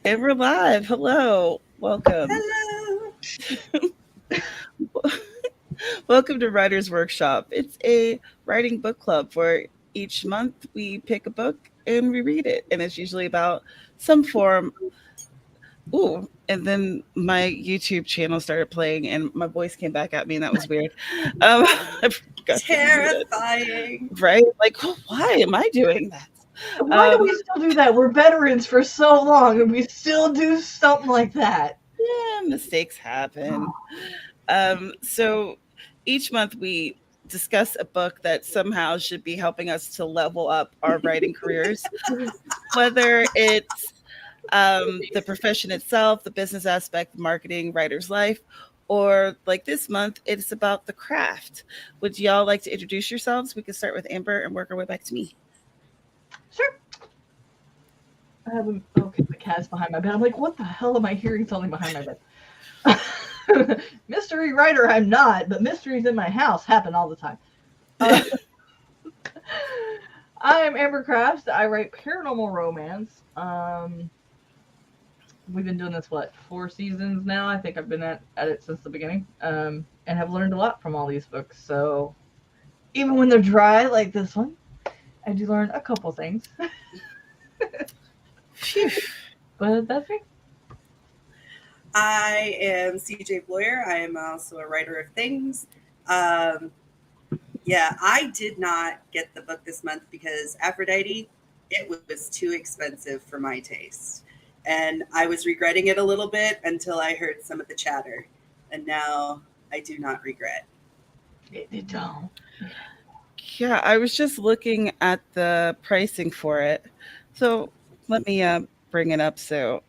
And we're live. Hello. Welcome. Hello. Welcome to Writer's Workshop. It's a writing book club where each month we pick a book and we read it. And it's usually about some form. Ooh. And then my YouTube channel started playing and my voice came back at me and that was weird. I forgot to mute it. Terrifying. Right? Like, why am I doing that? Why do Um, we still do that? We're veterans for so long and we still do something like that. yeah, mistakes happen. So each month we discuss a book that somehow should be helping us to level up our writing careers, whether it's the profession itself, the business aspect, marketing, writer's life, or like this month, it's about the craft. Would y'all like to introduce yourselves? We can start with Amber and work our way back to me. Sure. I have okay, the cat's behind my bed. I'm like, what the hell am I hearing something behind my bed? Mystery writer, I'm not, but mysteries in my house happen all the time. Uh, I am Amber Crafts. I write paranormal romance. We've been doing this, 4 seasons now? I think I've been at it since the beginning, and have learned a lot from all these books. So even when they're dry like this one, I do learn a couple things. Phew. But that's me. I am CJ Bloyer. I am also a writer of things. Um, yeah, I did not get the book this month because Aphrodite, it was too expensive for my taste. And I was regretting it a little bit until I heard some of the chatter. And now I do not regret. It don't. Yeah, I was just looking at the pricing for it. So let me bring it up so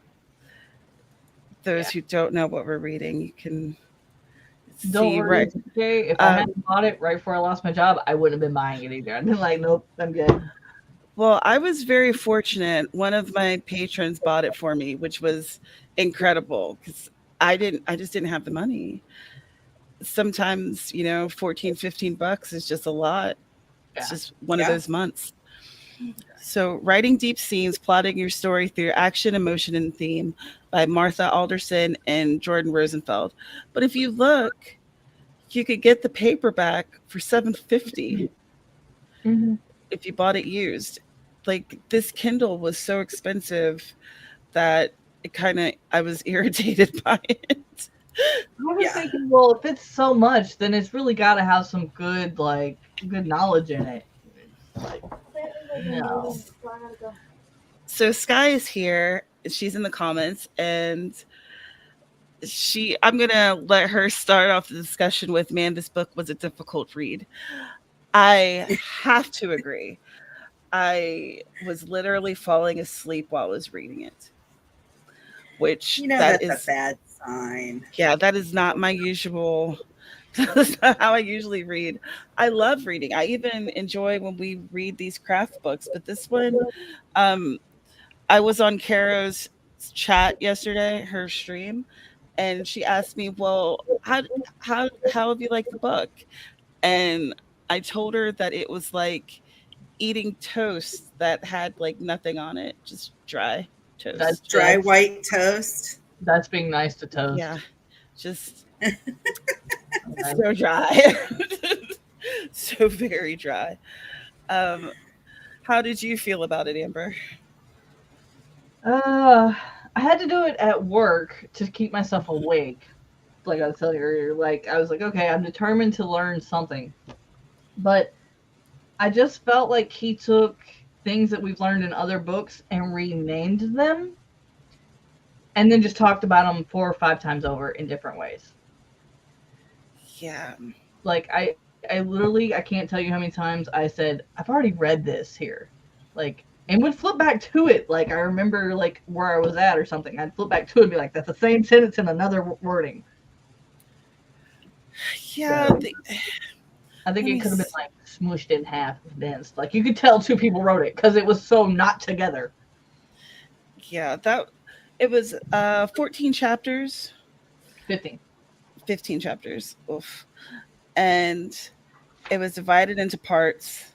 those Yeah. who don't know what we're reading, you can Don't see worry, right. CJ. If I Um, hadn't bought it right before I lost my job, I wouldn't have been buying it either. I'd been like, nope, I'm good. well, I was very fortunate. One of my patrons bought it for me, which was incredible because I just didn't have the money. Sometimes, 14, $15 is just a lot. It's Yeah. just one of Yeah. those months. So, writing deep scenes, plotting your story through action, emotion, and theme by Martha Alderson and Jordan Rosenfeld. But if you look, you could get the paperback for 750 Hmm. if you bought it used. Like this Kindle was so expensive that it kind of I was irritated by it. I was Yeah. thinking, well, if it's so much, then it's really got to have some good, good knowledge in it. It's like, no. So Sky is here. She's in the comments and I'm going to let her start off the discussion with, man, this book was a difficult read. I have to agree. I was literally falling asleep while I was reading it, which that That's a is, bad sign. yeah, that is not my usual. That's not how I usually read. I love reading. I even enjoy when we read these craft books, but this one, um, I was on Carrow's chat yesterday, her stream, and she asked me, "Well, how have you liked the book?" And I told her that it was like eating toast that had like nothing on it, just dry That's toast. Dry that's white toast. that's being nice to Yeah, toast. just Okay. so dry. So very dry. Um, how did you feel about it, Amber? Uh, I had to do it at work to keep myself awake. Like I was telling you earlier, like I was like, okay, I'm determined to learn something. But I just felt like he took things that we've learned in other books and renamed them and then just talked about them 4 or 5 times over in different ways. Yeah, Like I literally, I can't tell you how many times I said, I've already read this here. Like, and would flip back to it. Like I remember like where I was at or something. I'd flip back to it and be like, that's the same sentence in another wording. yeah. So I think Let it me. could have been like smooshed in half, condensed. Like you could tell two people wrote it because it was so not together. Yeah, that it was 14 chapters, 15. 15 chapters. Oof. And it was divided into parts,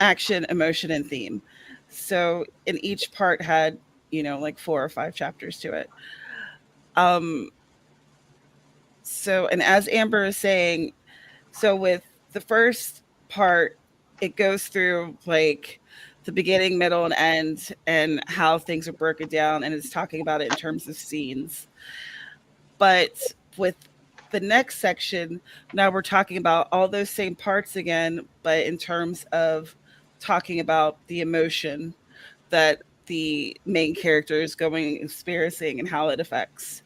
action, emotion, and theme. So, and each part had, like 4 or 5 chapters to it. Um, so, and as Amber is saying, so with the first part, it goes through like the beginning, middle, and end, and how things are broken down, and it's talking about it in terms of scenes. But with the next section, now we're talking about all those same parts again, but in terms of talking about the emotion that the main character is going experiencing and how it affects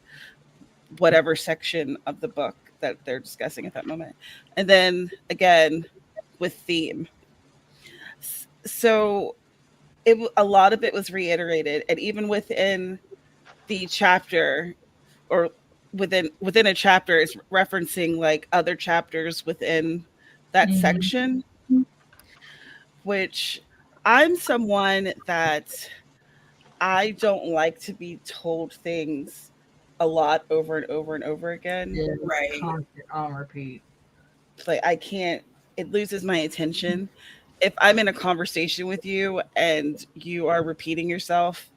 whatever section of the book that they're discussing at that moment. And then again with theme. So a lot of it was reiterated, and even within the chapter, or within a chapter, is referencing like other chapters within that Mhm. section, which I'm someone that I don't like to be told things a lot over and over and over again. Yeah, Right. constant on repeat. Like I can't, it loses my attention. If I'm in a conversation with you and you are repeating yourself,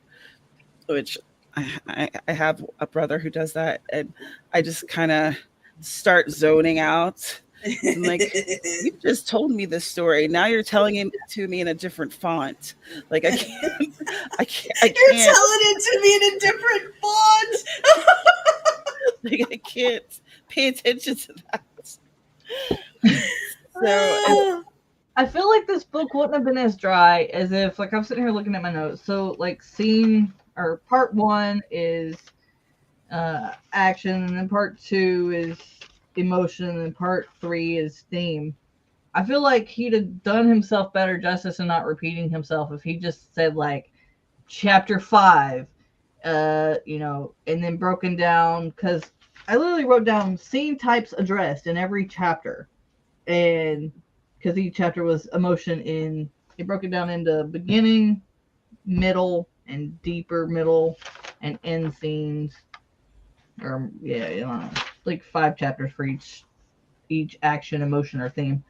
which I have a brother who does that, and I just kind of start zoning out. I'm like, you just told me this story. Now you're telling it to me in a different font. Like I can't, I You're can't, telling it to me in a different font. like I can't pay attention to that. So, and I feel like this book wouldn't have been as dry as if, like, I'm sitting here looking at my notes. So, like, scene or part one is action, and then part two is emotion, and then part three is theme. I feel like he'd have done himself better justice and not repeating himself if he just said, like, chapter five, and then broken down, because I literally wrote down scene types addressed in every chapter, and because each chapter was emotion in, it broke it down into beginning, middle, and deeper middle, and end scenes, or yeah, like 5 chapters for each action, emotion, or theme.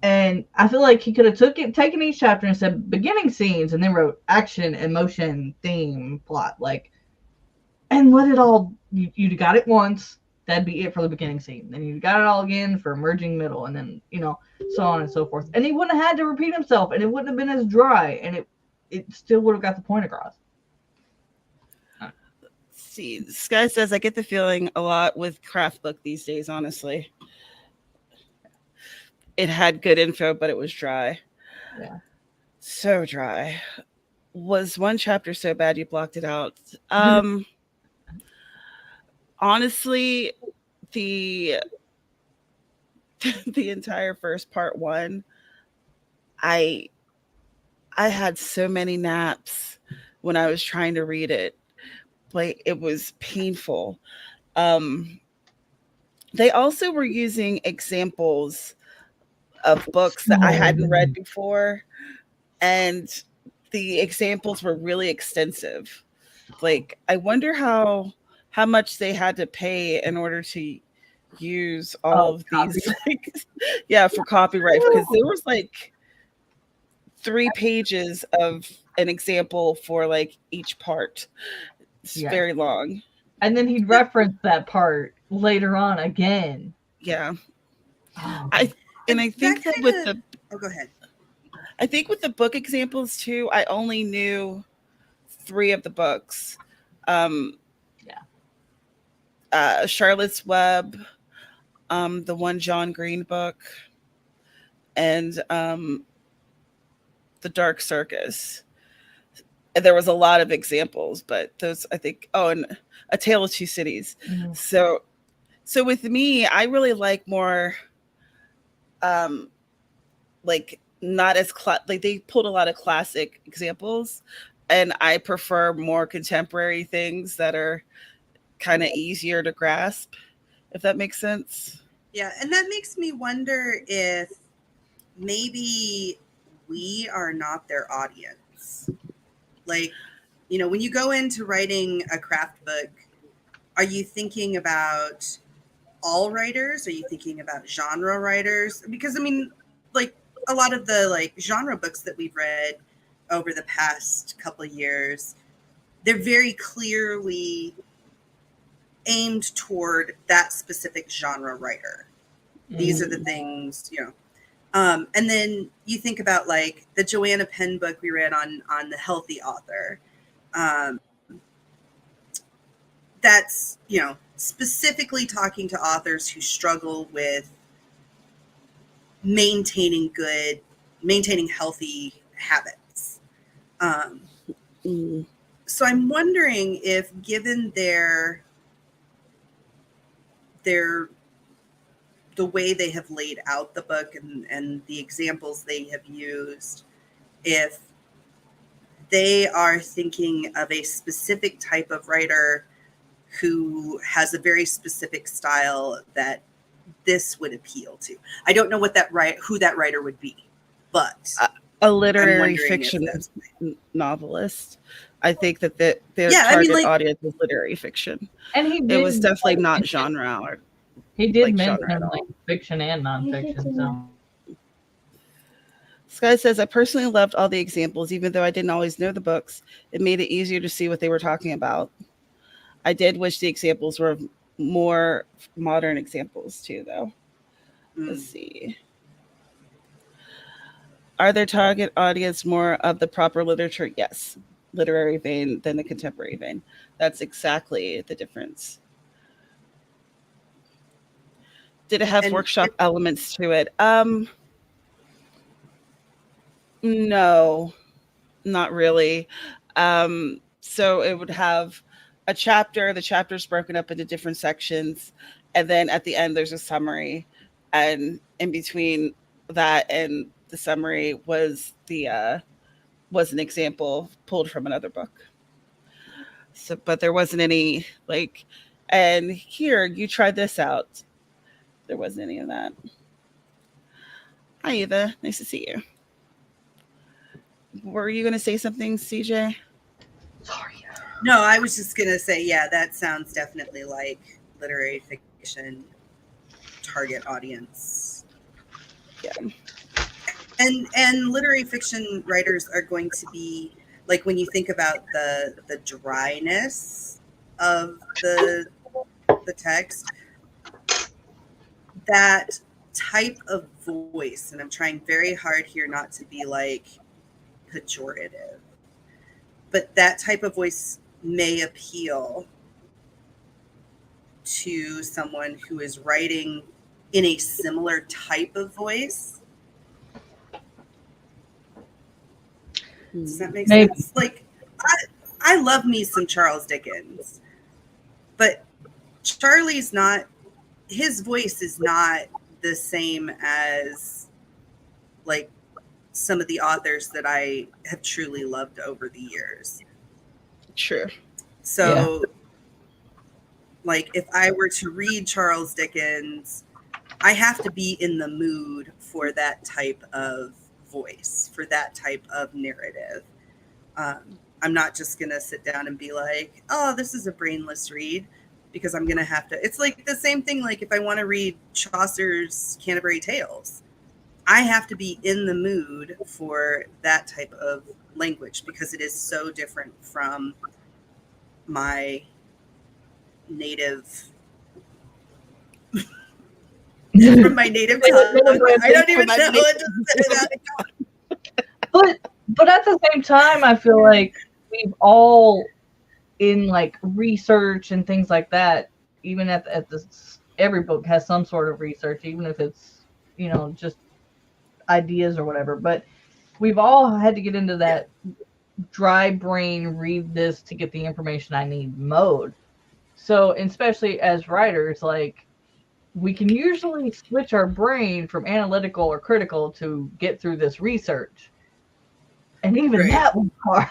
And I feel like he could have taken each chapter and said beginning scenes, and then wrote action, emotion, theme, plot, like, and let it all. You got it once. That'd be it for the beginning scene. Then you got it all again for emerging middle, and then so on and so forth. And he wouldn't have had to repeat himself, and it wouldn't have been as dry, and it still would have got the point across. see, Sky says I get the feeling a lot with craft book these days. Honestly, it had good info, but it was dry. Yeah. So dry. Was one chapter so bad you blocked it out? Um, honestly, the the entire first part one, I I had so many naps when I was trying to read it. Like it was painful. Um, they also were using examples of books that I hadn't read before, and the examples were really extensive. Like I wonder how much they had to pay in order to use all Oh, of copy. these like yeah, for copyright, because there was like 3 pages of an example for like each part. It's Yeah. very long. And then he'd reference that part later on again. Yeah. Oh. I and I That think that with kind of. the Oh, go ahead. I think with the book examples too, I only knew 3 of the books. Um Yeah. Charlotte's Web, the one John Green book, and the Dark Circus. And there was a lot of examples, but those I think. Oh, and A Tale of Two Cities. Mhm. So with me, I really like more, um, like not as like they pulled a lot of classic examples, and I prefer more contemporary things that are kind of easier to grasp, if that makes sense. Yeah, and that makes me wonder if maybe we are not their audience. Like, when you go into writing a craft book, are you thinking about all writers? Are you thinking about genre writers? Because I mean, like a lot of the like genre books that we've read over the past couple of years, they're very clearly aimed toward that specific genre writer. These are the things, and then you think about like the Joanna Penn book we read on the healthy author. That's, specifically talking to authors who struggle with maintaining healthy habits. So I'm wondering if, given the way they have laid out the book and the examples they have used, if they are thinking of a specific type of writer who has a very specific style that this would appeal to. I don't know who that writer would be, but a literary fiction novelist. I think that their target audience is literary fiction, and it was definitely not genre. Or, he did mention like fiction and nonfiction. So Sky says, I personally loved all the examples, even though I didn't always know the books. It made it easier to see what they were talking about. I did wish the examples were more modern examples too, though. Let's see. Are their target audience more of the proper literature? Yes. Literary vein than the contemporary vein. That's exactly the difference. Did it have workshop elements to it? No, not really. So it would have a chapter. The chapter is broken up into different sections, and then at the end there's a summary, and in between that and the summary was an example pulled from another book. So, but there wasn't any like, and here you try this out. There wasn't any of that. Hi Eva, nice to see you. Were you going to say something, CJ? Sorry. No, I was just going to say, yeah, that sounds definitely like literary fiction target audience. Yeah. And literary fiction writers are going to be, like, when you think about the dryness of the text, that type of voice, and I'm trying very hard here not to be like pejorative, but that type of voice may appeal to someone who is writing in a similar type of voice. Does that make sense? Like, I love me some Charles Dickens, but Charlie's not, his voice is not the same as like some of the authors that I have truly loved over the years. True. So, like, if I were to read Charles Dickens, I have to be in the mood for that type of voice, for that type of narrative. I'm not just going to sit down and be like, oh, this is a brainless read, because I'm going to have to. It's like the same thing, like if I want to read Chaucer's Canterbury Tales, I have to be in the mood for that type of language, because it is so different from my native from my native tongue. I don't even know what to say. But at the same time, I feel like we've all, in like research and things like that, even at this, every book has some sort of research, even if it's, just ideas or whatever. But we've all had to get into that dry brain, read this to get the information I need mode. So, especially as writers, like, we can usually switch our brain from analytical or critical to get through this research. And even that was hard.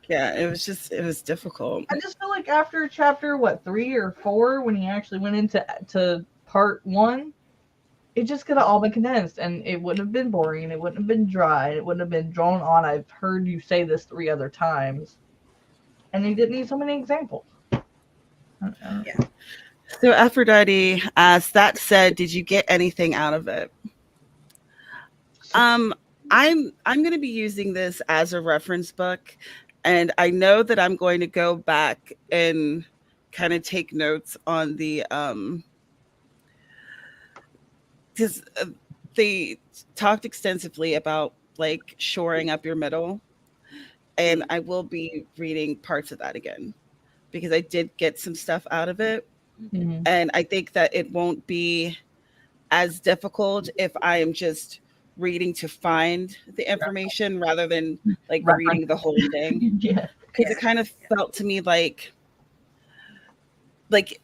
Yeah, it was difficult. I just feel like after chapter 3 or 4, when he actually went into part 1, it just could have all been condensed, and it wouldn't have been boring, it wouldn't have been dry, it wouldn't have been drawn on. I've heard you say this 3 other times, and you didn't need so many examples. Yeah. So Aphrodite asks, that said, did you get anything out of it? I'm going to be using this as a reference book, and I know that I'm going to go back and kind of take notes on the because they talked extensively about like shoring up your middle, and Mm, I will be reading parts of that again because I did get some stuff out of it, Mhm. and I think that it won't be as difficult if I am just reading to find the information rather than like Reference. reading the whole thing. Yeah. Because it yeah, kind of yeah, felt to me like like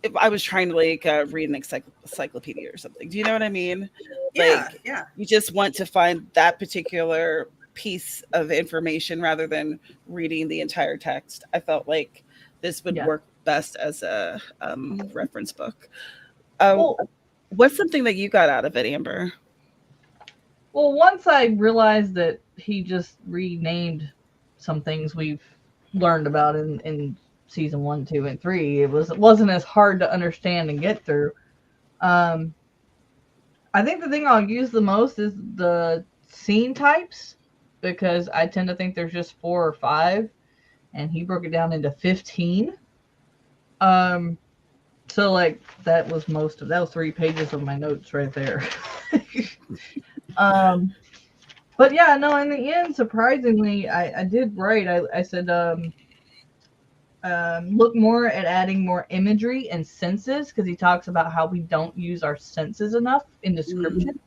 if I was trying to like read an encyclopedia or something. Do you know what I mean? yeah, Like yeah. you just want to find that particular piece of information rather than reading the entire text. I felt like this would Yeah. work best as a reference book. Uh, Well, what's something that you got out of it, Amber? well, once I realized that he just renamed some things we've learned about in season 1, 2, and 3, it wasn't as hard to understand and get through. Um, I think the thing I'll use the most is the scene types because I tend to think there's just 4 or 5, and he broke it down into 15. Um, so like that was 3 pages of my notes right there. um, but yeah, no, in the end, surprisingly, I did right. I said look more at adding more imagery and senses because he talks about how we don't use our senses enough in Mm, description.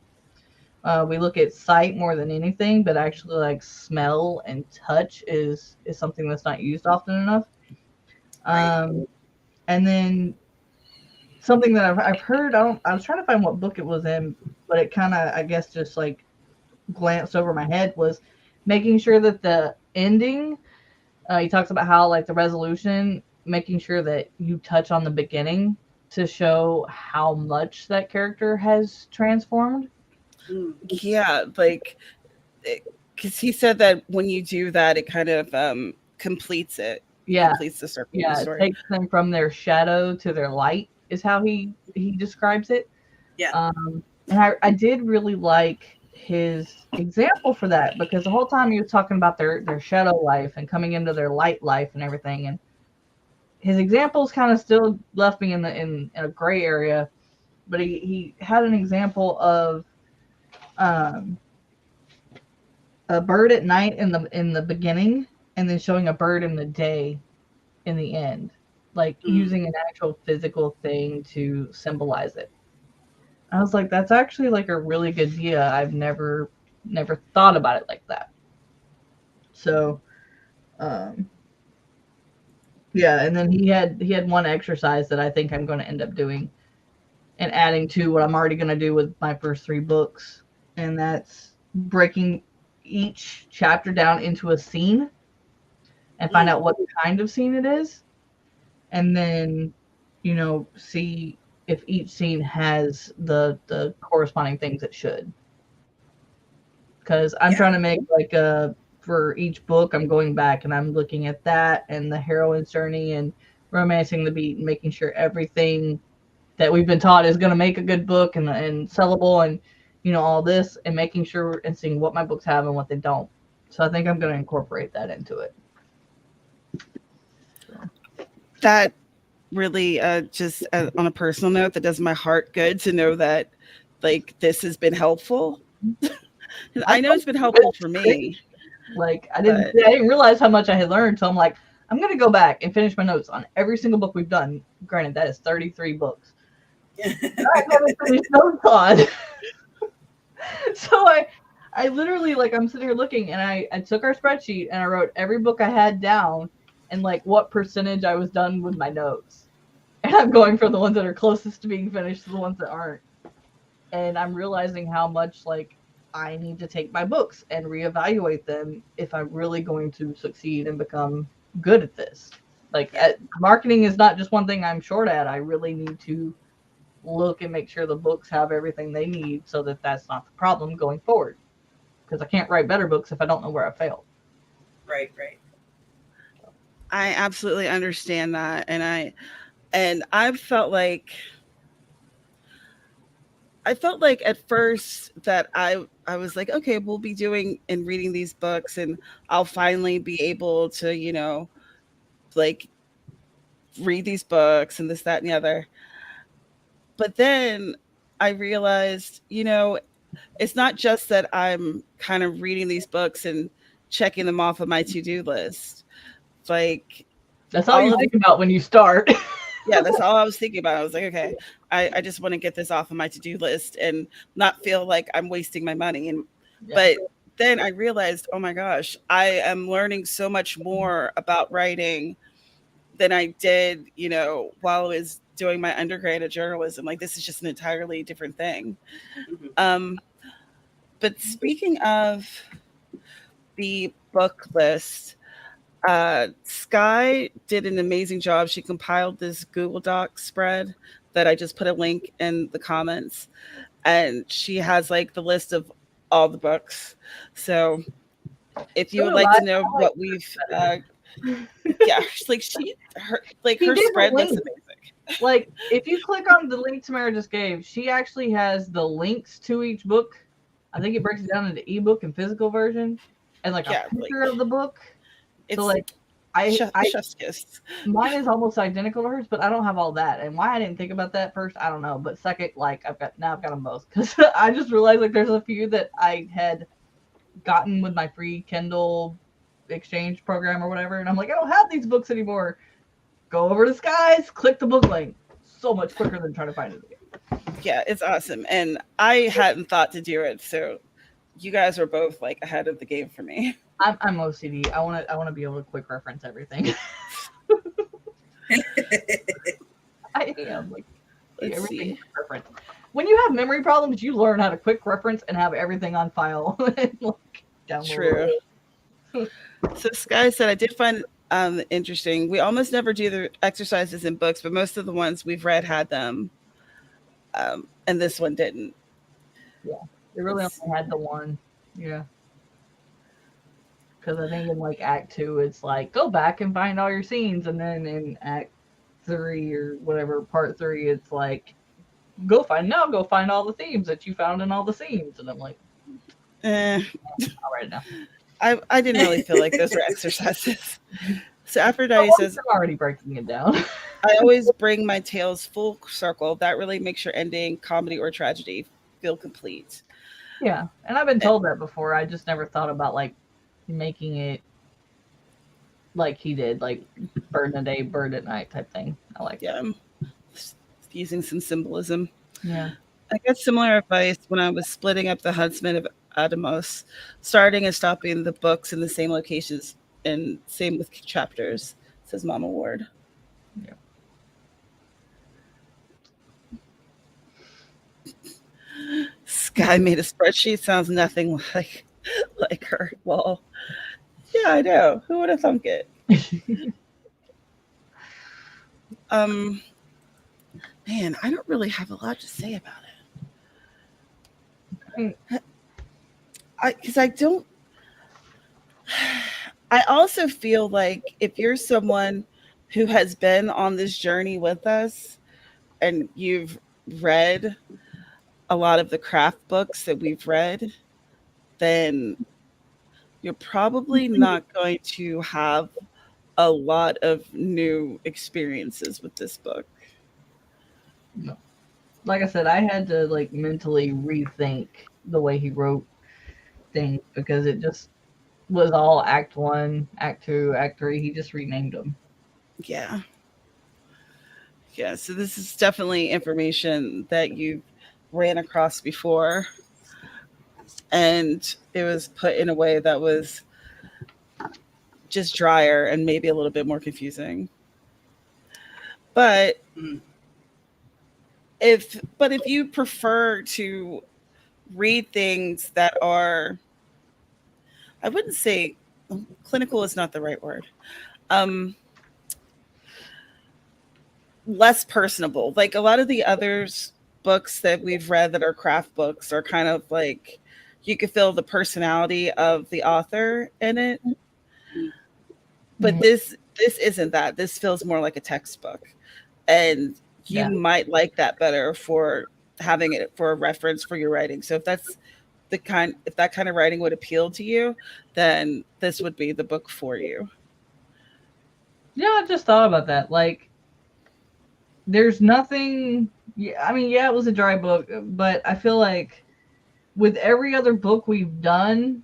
We look at sight more than anything, but actually like smell and touch is something that's not used often enough. right. Um, and then something that I've heard. I was trying to find what book it was in, but it kind of I guess just like glanced over my head was making sure that the ending. He talks about how like the resolution, making sure that you touch on the beginning to show how much that character has transformed. Mm, Yeah, like because he said that when you do that, it kind of completes it. It Yeah, completes the circle of the yeah, it story. takes them from their shadow to their light is how he describes it. yeah. And I did really like his example for that because the whole time he was talking about their shadow life and coming into their light life and everything, and his examples kind of still left me in a gray area. But he had an example of um, a bird at night in the beginning, and then showing a bird in the day in the end, like Mm, using an actual physical thing to symbolize it. I was like, that's actually like a really good idea. I've never thought about it like that. So, um, yeah, and then he had one exercise that I think I'm going to end up doing and adding to what I'm already going to do with my first 3 books, and that's breaking each chapter down into a scene and find mm, out what kind of scene it is, and then see if each scene has the corresponding things it should. Because I'm yeah. trying to make like a for each book, I'm going back and I'm looking at that and the heroine's journey and romancing the beat and making sure everything that we've been taught is going to make a good book and sellable and all this, and making sure and seeing what my books have and what they don't. So I think I'm going to incorporate that into it. So, That really just on a personal note, that does my heart good to know that like this has been helpful. I I know felt it's been helpful for great. me, Like but I didn't realize how much I had learned. So I'm like, I'm gonna go back and finish my notes on every single book we've done. Granted, that is 33 books. I haven't finished notes on. So I literally like I'm sitting here looking and I took our spreadsheet and I wrote every book I had down and like what percentage I was done with my notes. And I'm going from the ones that are closest to being finished to the ones that aren't. And I'm realizing how much like I need to take my books and reevaluate them if I'm really going to succeed and become good at this. Like Yeah, marketing is not just one thing I'm short at. I really need to look and make sure the books have everything they need so that that's not the problem going forward. Because I can't write better books if I don't know where I failed. right, right. I absolutely understand that, and I've felt like I felt like at first that I was like, okay, we'll be doing and reading these books, and I'll finally be able to, like read these books and this, that, and the other. But then I realized, it's not just that I'm kind of reading these books and checking them off of my to-do list. Like That's all all you of think about when you start. yeah, that's all I was thinking about. I was like, okay, I just want to get this off of my to-do list and not feel like I'm wasting my money. And Yeah. but then I realized, oh my gosh, I am learning so much more about writing than I did, while I was doing my undergrad at journalism. Like this is just an entirely different thing. Mhm. But speaking of the book list, Sky did an amazing job. She compiled this Google Doc spread that I just put a link in the comments, and she has like the list of all the books. So if you would like to know what we've, yeah, He her did the spread looks link. amazing. Like, if you click on the link Tamara just gave, she actually has the links to each book. I think it breaks it down into ebook and physical version, and like Yeah, a picture of the book. It's So like, I chef's kiss. mine is almost identical to hers, but I don't have all that. And why I didn't think about that first, I don't know. But second, like I've got them both because I just realized like there's a few that I had gotten with my free Kindle exchange program or whatever, and I'm like, I don't have these books anymore. Go over to Skies, click the book link. So much quicker than trying to find it again. Yeah, it's awesome, and I hadn't thought to do it, so you guys were both like ahead of the game for me. I'm OCD. I want to be able to quick reference everything. I am like Let's everything see. reference. When you have memory problems, you learn how to quick reference and have everything on file. And, like, download. True. So Sky said, I did find interesting. We almost never do the exercises in books, but most of the ones we've read had them, and this one didn't. Yeah, they really only had the one. Yeah. Because I think in like Act 2, it's like go back and find all your scenes, and then in Act 3 or whatever, Part 3, it's like go find all the themes that you found in all the scenes, and I'm like, I'll write it down. I didn't really feel like those were exercises. So Aphrodite says, I'm already breaking it down. I always bring my tales full circle. That really makes your ending, comedy or tragedy, feel complete. Yeah, and I've been told that before. I just never thought about like making it like he did, like bird in a day, bird at night type thing. I like Yeah, using some symbolism. Yeah. I got similar advice when I was splitting up the Huntsman of Adamos, starting and stopping the books in the same locations, and same with chapters, says Mama Ward. Yeah. Sky made a spreadsheet. Sounds nothing like her. Well, yeah, I know. Who would have thunk it? Man, I don't really have a lot to say about it. Because I don't. I also feel like if you're someone who has been on this journey with us and you've read a lot of the craft books that we've read, then you're probably not going to have a lot of new experiences with this book. No. Like I said, I had to like mentally rethink the way he wrote things because it just was all Act 1, Act 2, Act 3. He just renamed them. Yeah. Yeah, so this is definitely information that you ran across before, and it was put in a way that was just drier and maybe a little bit more confusing. But if you prefer to read things that are, I wouldn't say clinical is not the right word, less personable. Like a lot of the others books that we've read that are craft books are kind of like you could feel the personality of the author in it. But this isn't that. This feels more like a textbook. And you might like that better for having it for a reference for your writing. So if that kind of writing would appeal to you, then this would be the book for you. Yeah, I just thought about that. Like, there's nothing. Yeah, I mean, yeah, it was a dry book, but I feel like with every other book we've done,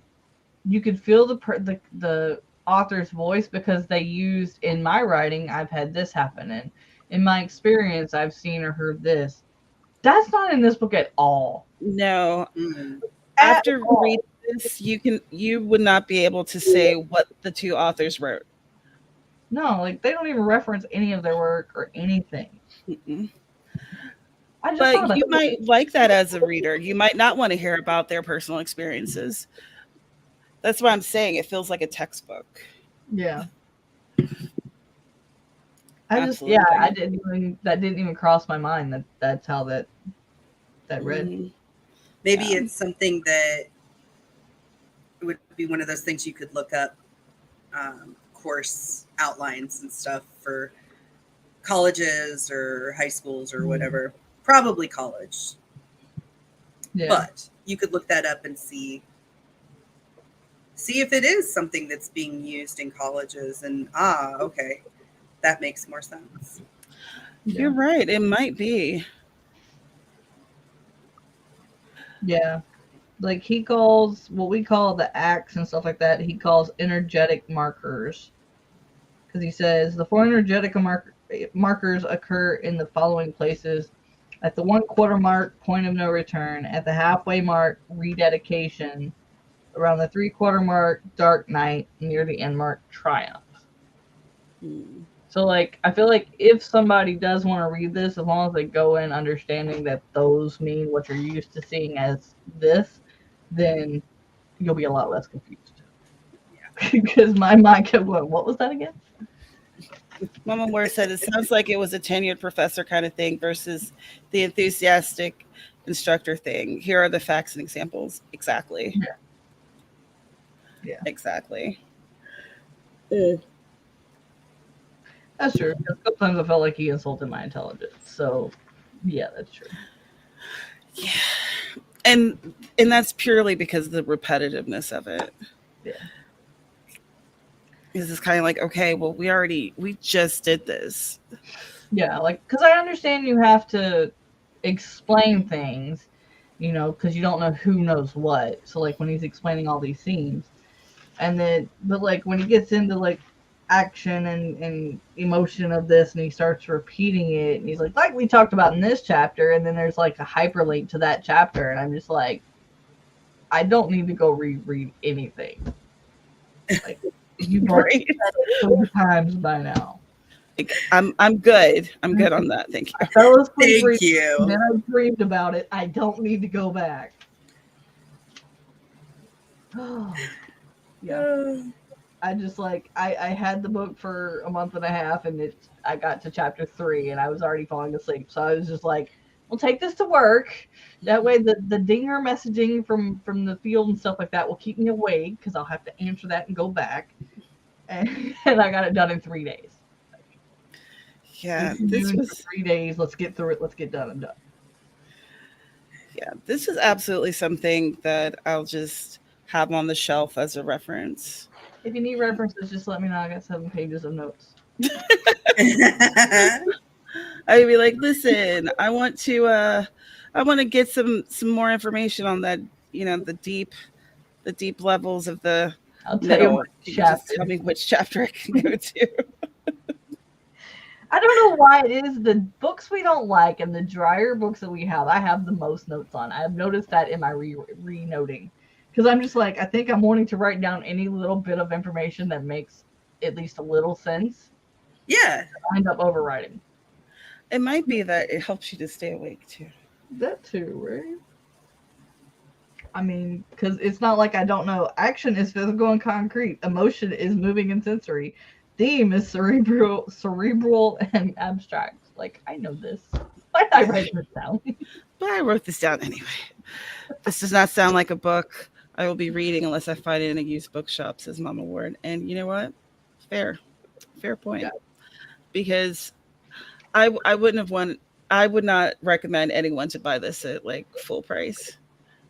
you could feel the author's voice because they used in my writing. I've had this happen, and in my experience, I've seen or heard this. That's not in this book at all. No, Mm. At after all. reading this, you would not be able to say what the two authors wrote. No, like they don't even reference any of their work or anything. Mm-mm. I just thought But about you that. might like that as a reader. You might not want to hear about their personal experiences. That's why I'm saying it feels like a textbook. Yeah. I just yeah, Absolutely. I didn't even that didn't even cross my mind that that's how that read. Maybe Yeah. it's something that would be one of those things you could look up, course outlines and stuff for colleges or high schools or whatever. Probably college, Yeah. but you could look that up and see if it is something that's being used in colleges. And okay, that makes more sense. You're right. It might be. Yeah. Like he calls what we call the acts and stuff like that, he calls energetic markers. Because he says the four energetic markers occur in the following places: at the 1/4 mark, point of no return; at the halfway mark, rededication; around the 3/4 mark, dark night; near the end mark, triumph. Hmm. So, like, I feel like if somebody does want to read this, as long as they go in understanding that those mean what you're used to seeing as this, then you'll be a lot less confused. Because my mind kept going, what was that again? Mama Moore said it sounds like it was a tenured professor kind of thing versus the enthusiastic instructor thing. Here are the facts and examples. Exactly. Yeah. Yeah. Exactly. That's true. Because sometimes I felt like he insulted my intelligence. So, yeah, that's true. Yeah. And that's purely because of the repetitiveness of it. Yeah. Because it's kind of like, okay, well, we just did this. Yeah, like, because I understand you have to explain things, because you don't know who knows what. So, like, when he's explaining all these scenes, and then, but, like, when he gets into, like, action and emotion of this and he starts repeating it and he's like we talked about in this chapter, and then there's, like, a hyperlink to that chapter, and I'm just like, I don't need to go reread anything. Like, you've already said it 3 times by now. Like, I'm good. I'm good on that. Thank you. I fell asleep Thank reading, you. and then I dreamed about it. I don't need to go back. Yeah. I just, like, I had the book for a month and a half, and I got to chapter 3 and I was already falling asleep. So I was just like, we'll take this to work. That way the dinger messaging from the field and stuff like that will keep me awake, because I'll have to answer that and go back. And I got it done in 3 days. Yeah, We've been this doing was for 3 days. Let's get through it. Let's get done and done. yeah, this is absolutely something that I'll just have on the shelf as a reference. If you need references, just let me know. I got 7 pages of notes. I'd be like, listen, I want to get some more information on that, the deep levels of the I'll tell you middle. what You just chapter. tell me which chapter I can go to. I don't know why it is the books we don't like and the drier books that we have, I have the most notes on. I have noticed that in my re-noting. Because I'm just like, I think I'm wanting to write down any little bit of information that makes at least a little sense. Yeah. I end up overwriting. It might be that it helps you to stay awake too. That too, right? I mean, because it's not like I don't know. Action is physical and concrete. Emotion is moving and sensory. Theme is cerebral and abstract. Like, I know this. Why did I write this down? But I wrote this down anyway. This does not sound like a book I will be reading unless I find it in a used bookshop, says Mama Ward. And you know what? Fair point. Yeah. Because I wouldn't have I would not recommend anyone to buy this at like full price,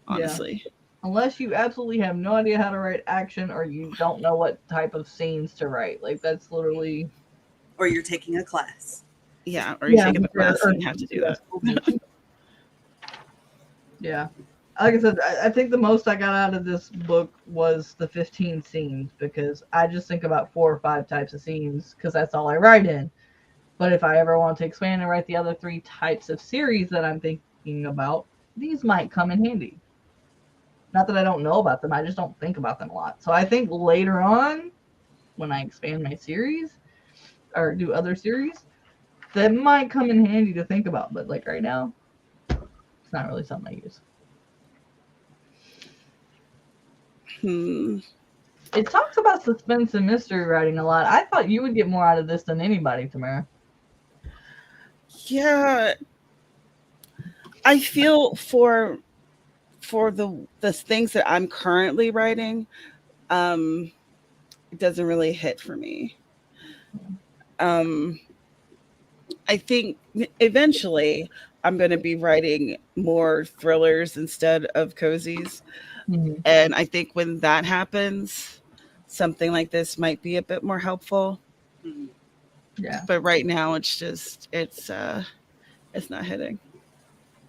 honestly. Unless you absolutely have no idea how to write action or you don't know what type of scenes to write. Like, that's literally. Or you're taking a class. Yeah, or you're taking the class or and you have to do that. Yeah. Like I said, I think the most I got out of this book was the 15 scenes, because I just think about 4 or 5 types of scenes because that's all I write in. But if I ever want to expand and write the other 3 types of series that I'm thinking about, these might come in handy. Not that I don't know about them, I just don't think about them a lot. So I think later on, when I expand my series or do other series, that might come in handy to think about. But like right now, it's not really something I use. It talks about suspense and mystery writing a lot. I thought you would get more out of this than anybody, Tamara. Yeah, I feel for the things that I'm currently writing, it doesn't really hit for me. I think eventually I'm going to be writing more thrillers instead of cozies. Mm-hmm. And I think when that happens, something like this might be a bit more helpful. Mhm. Yeah. But right now it's not hitting.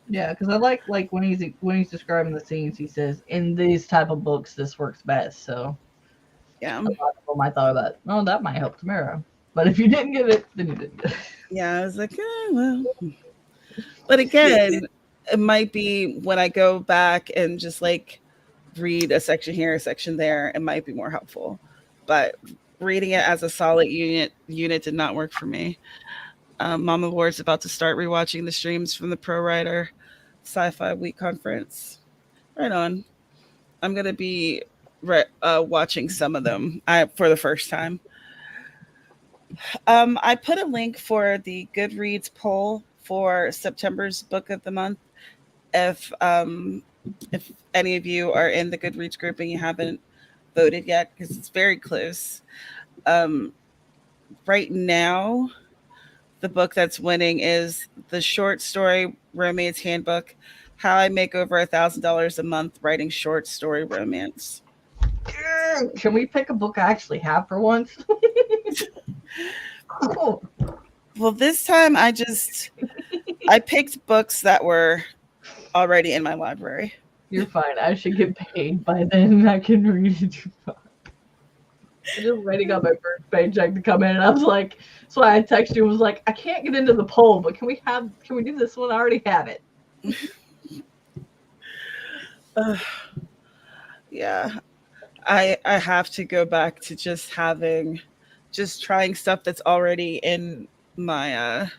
Yeah, because I like when he's describing the scenes, he says, in these type of books this works best. So Yeah. a lot of people might thought about, oh, that might help Tamara. But if you didn't get it, then you didn't get it. Yeah, I was like, well. But again, it might be when I go back and just like read a section here, a section there, it might be more helpful. But reading it as a solid unit did not work for me. Mama Ward's about to start rewatching the streams from the Pro Writer Sci-Fi Week conference. Right on. I'm gonna be watching some of them for the first time. I put a link for the Goodreads poll for September's book of the month. If any of you are in the Goodreads group and you haven't voted yet, because it's very close. Right now, the book that's winning is the short story romance handbook, How I Make Over $1,000 a Month Writing Short Story Romance. Can we pick a book I actually have for once? Cool. Well, this time I picked books that were already in my library. You're fine. I should get paid by then. I can read it. You're fine. I just waiting on my first paycheck to come in, and I was like, that's why I texted you and was like, I can't get into the poll, but can we do this one? I already have it. Yeah, I have to go back to just trying stuff that's already in my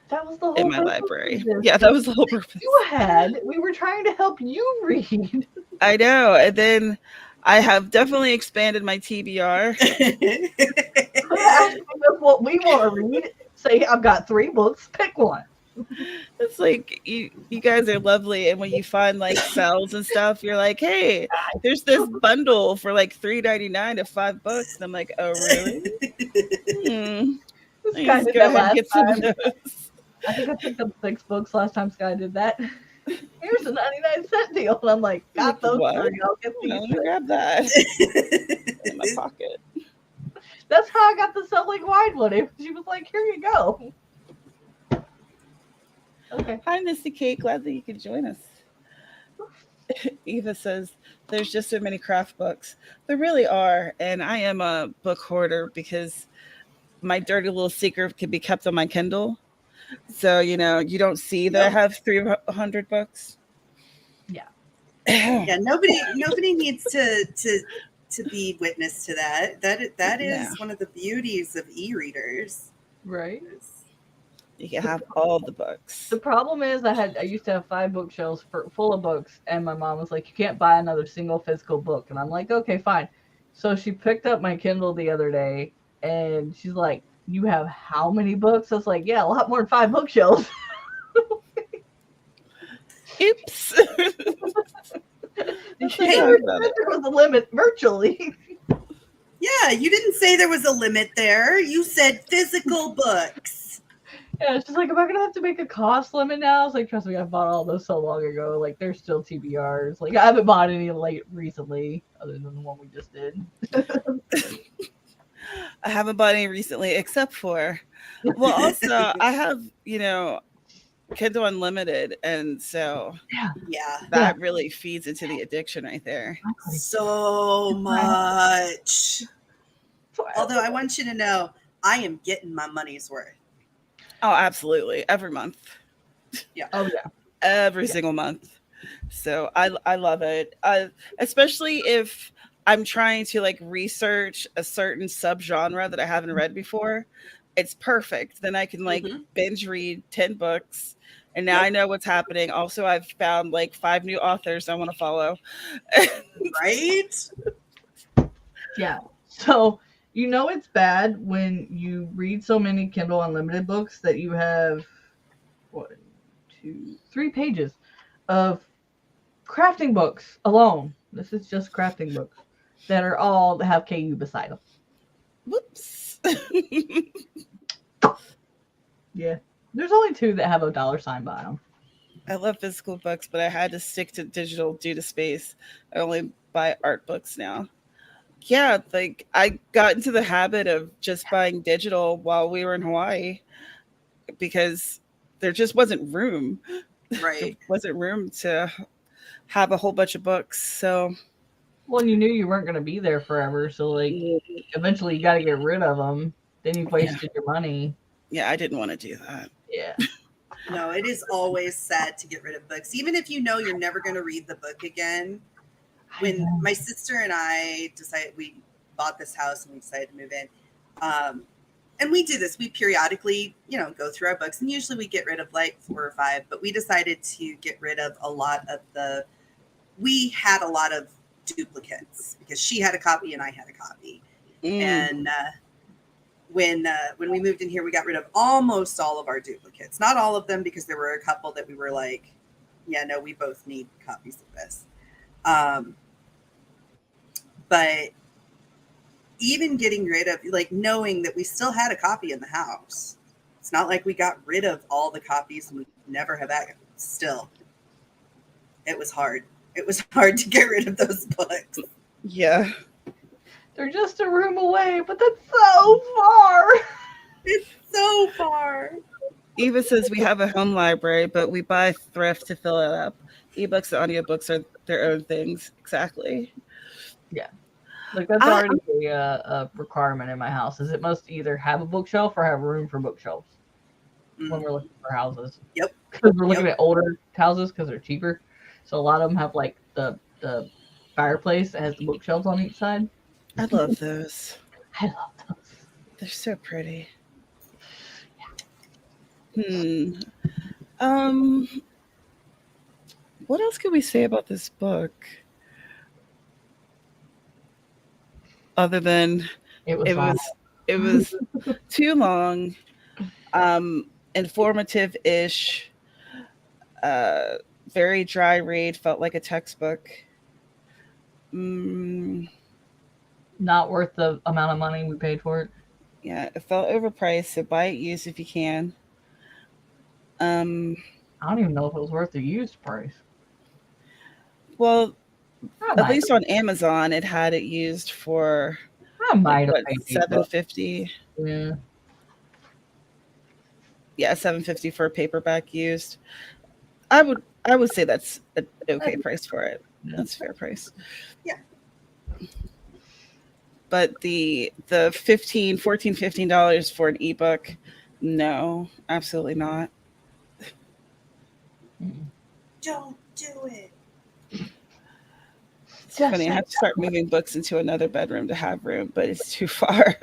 that was the whole in my purpose library. of this. Yeah, that was the whole purpose. We were trying to help you read. I know, and then I have definitely expanded my TBR. Asking us what we want to read. Say, I've got 3 books. Pick one. It's like you guys are lovely, and when you find like sales and stuff, you're like, hey, there's this bundle for like $3.99 of 5 books. And I'm like, oh really? Sky did that last time. I think I picked up 6 books last time Sky did that. Here's a 99-cent deal, and I'm like, got those 3. I'll get these. Let me grab that in my pocket. That's how I got the Selling Wide one. She was like, here you go. Okay. Hi, Misty Kate. Glad that you could join us. Eva says, there's just so many craft books. There really are. And I am a book hoarder because my dirty little secret can be kept on my Kindle. So, you don't see that I have 300 books. Yeah. Yeah, nobody needs to be witness to that. That is one of the beauties of e-readers. Right. You can have all the books. The problem is I used to have 5 bookshelves full of books, and my mom was like, you can't buy another single physical book. And I'm like, okay, fine. So she picked up my Kindle the other day, and she's like, you have how many books? I was like, yeah, a lot more than 5 bookshelves. Oops. There was a limit virtually. Yeah, you didn't say there was a limit there. You said physical books. Yeah, it's just like, am I gonna have to make a cost limit now? It's like, trust me, I bought all those so long ago. Like, they're still TBRs. Like, I haven't bought any late recently, other than the one we just did. I haven't bought any recently, except for, well, also I have, Kindle Unlimited, and so Yeah, Yeah, that really feeds into the addiction right there. exactly. so much. So, Although I want you to know, I am getting my money's worth. Oh, absolutely, every month, oh yeah, every single month. So I love it, especially if I'm trying to like research a certain subgenre that I haven't read before. It's perfect. Then I can like Hmm. binge read 10 books, and now I Yep. know what's happening. Also, I've found like 5 new authors I want to follow. Right? yeah. So it's bad when you read so many Kindle Unlimited books that you have 1, 2, 3 pages of crafting books alone. This is just crafting books that are all that have KU beside them. Whoops. Yeah. There's only 2 that have a dollar sign by them. I love physical books, but I had to stick to digital due to space. I only buy art books now. Yeah, like I got into the habit of just buying digital while we were in Hawaii because there just wasn't room. There Right. wasn't room to have a whole bunch of books. So Well, and you knew you weren't going to be there forever, so like eventually you got to get rid of them. Then you've wasted your money. yeah, I didn't want to do that. Yeah. No, it is always sad to get rid of books, even if you know you're never going to read the book again. When my sister and I decided, we bought this house and we decided to move in, and we do this, we periodically, go through our books, and usually we get rid of like 4 or 5, but we decided to get rid of a lot of we had a lot of duplicates because she had a copy and I had a copy. And when we moved in here, we got rid of almost all of our duplicates. Not all of them, because there were a couple that we were like, yeah, no, we both need copies of this. But even getting rid of, like, knowing that we still had a copy in the house, it's not like we got rid of all the copies and we never have that. Still, it was hard. It was hard to get rid of those books. Yeah. They're just a room away, but that's so far. It's so far. Eva says we have a home library, but we buy thrift to fill it up. Ebooks and audiobooks are their own things. Exactly. Yeah. Like, that's already a requirement in my house, is it must either have a bookshelf or have room for bookshelves when we're looking for houses. Yep. Because we're looking at older houses because they're cheaper. So a lot of them have, like, the fireplace that has the bookshelves on each side. I love those. I love those. They're so pretty. What else could we say about this book? Other than It was too long, informative-ish, very dry read, felt like a textbook. not worth the amount of money we paid for it. Yeah, it felt overpriced, so buy it used if you can. I don't even know if it was worth the used price. Well, at least on Amazon, it had it used for I might have paid $7.50. Yeah. Yeah, $7.50 for a paperback used. I would say that's an okay price for it. Yeah. That's a fair price. Yeah. But the $15 for an ebook, no, absolutely not. Don't do it. It's funny. I have to start moving books into another bedroom to have room, but it's too far.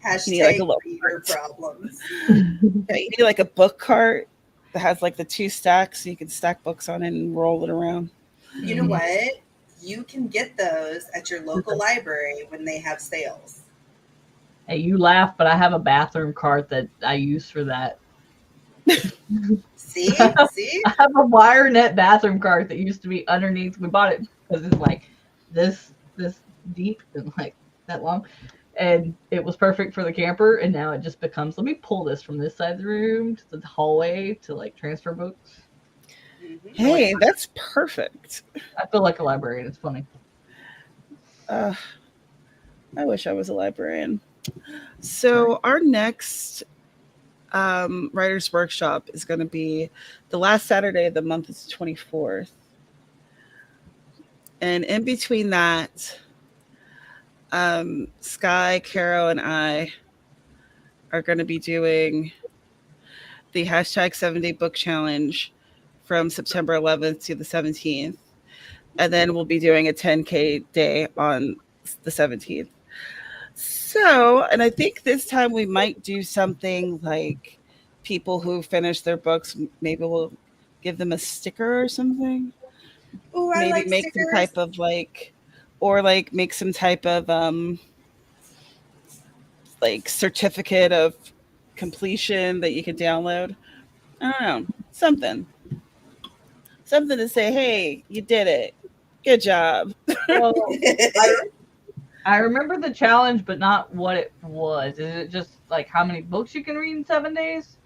Hashtag like a little reader problems. Yeah, you need like a book cart that has like the 2 stacks, so you can stack books on it and roll it around. You know what? You can get those at your local library when they have sales. Hey, you laugh, but I have a bathroom cart that I use for that. See? I have a wire net bathroom cart that used to be underneath. We bought it because it's like this deep and like that long. and it was perfect for the camper. And now it just becomes, let me pull this from this side of the room to the hallway to like transfer books. Hey, that's perfect. I feel like a librarian. It's funny. Uh, I wish I was a librarian. So our next writers workshop is going to be the last Saturday of the month is the 24th. And in between that, Sky, Carrow, and I are going to be doing the hashtag 7-day book challenge from September 11th to the 17th. And then we'll be doing a 10K day on the 17th. So, and I think this time we might do something like people who finish their books, maybe we'll give them a sticker or something. Oh, I Maybe like make some stickers. type of like, or like make some type of like certificate of completion that you can download. I don't know, something to say, hey, you did it, good job. Well, I remember the challenge, but not what it was. Is it just like how many books you can read in 7 days?